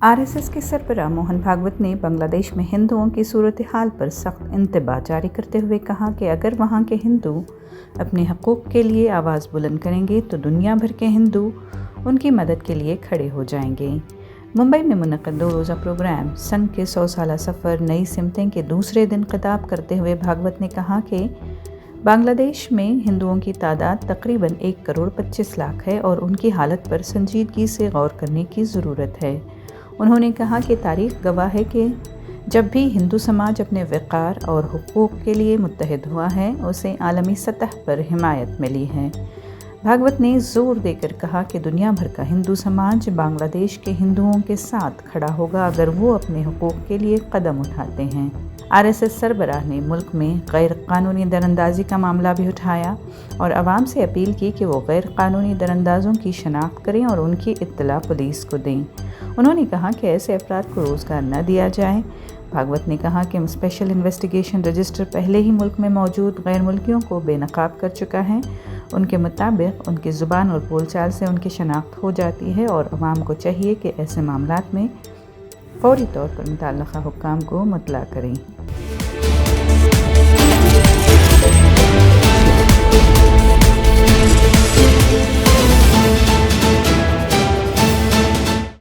RSS के सरबराह मोहन भागवत ने बांग्लादेश में हिंदुओं की सूरत हाल पर सख्त इंतबाह जारी करते हुए कहा कि अगर वहां के हिंदू अपने हकूक़ के लिए आवाज़ बुलंद करेंगे तो दुनिया भर के हिंदू उनकी मदद के लिए खड़े हो जाएंगे। मुंबई में मुनक़्क़द 2 रोज़ा प्रोग्राम संघ के 100 साला सफ़र नई सिमतें के दूसरे दिन खिताब करते हुए भागवत ने कहा कि बांग्लादेश में हिंदुओं की तादाद तकरीबन 1 करोड़ 25 लाख है और उनकी हालत पर संजीदगी से गौर करने की ज़रूरत है। उन्होंने कहा कि तारीख़ गवाह है कि जब भी हिंदू समाज अपने वक़ार और हुकूक़ के लिए मुत्तहिद हुआ है उसे आलमी सतह पर हिमायत मिली है। भागवत ने ज़ोर देकर कहा कि दुनिया भर का हिंदू समाज बांग्लादेश के हिंदुओं के साथ खड़ा होगा अगर वो अपने हुकूक़ के लिए कदम उठाते हैं। आरएसएस सरबराह ने मुल्क में गैर कानूनी दरअंदाज़ी का मामला भी उठाया और आवाम से अपील की कि वो गैर कानूनी दरअंदाज़ों की शनाख्त करें और उनकी इत्तला पुलिस को दें। उन्होंने कहा कि ऐसे अफराद को रोज़गार न दिया जाए। भागवत ने कहा कि स्पेशल इन्वेस्टिगेशन रजिस्टर पहले ही मुल्क में मौजूद गैर मुल्कियों को बेनकाब कर चुका है। उनके मुताबिक उनकी ज़ुबान और बोलचाल से उनकी शनाख्त हो जाती है और अवाम को चाहिए कि ऐसे मामलात में फ़ौरी तौर पर मुतल्लिक़ा हुक्काम को मुतला करें।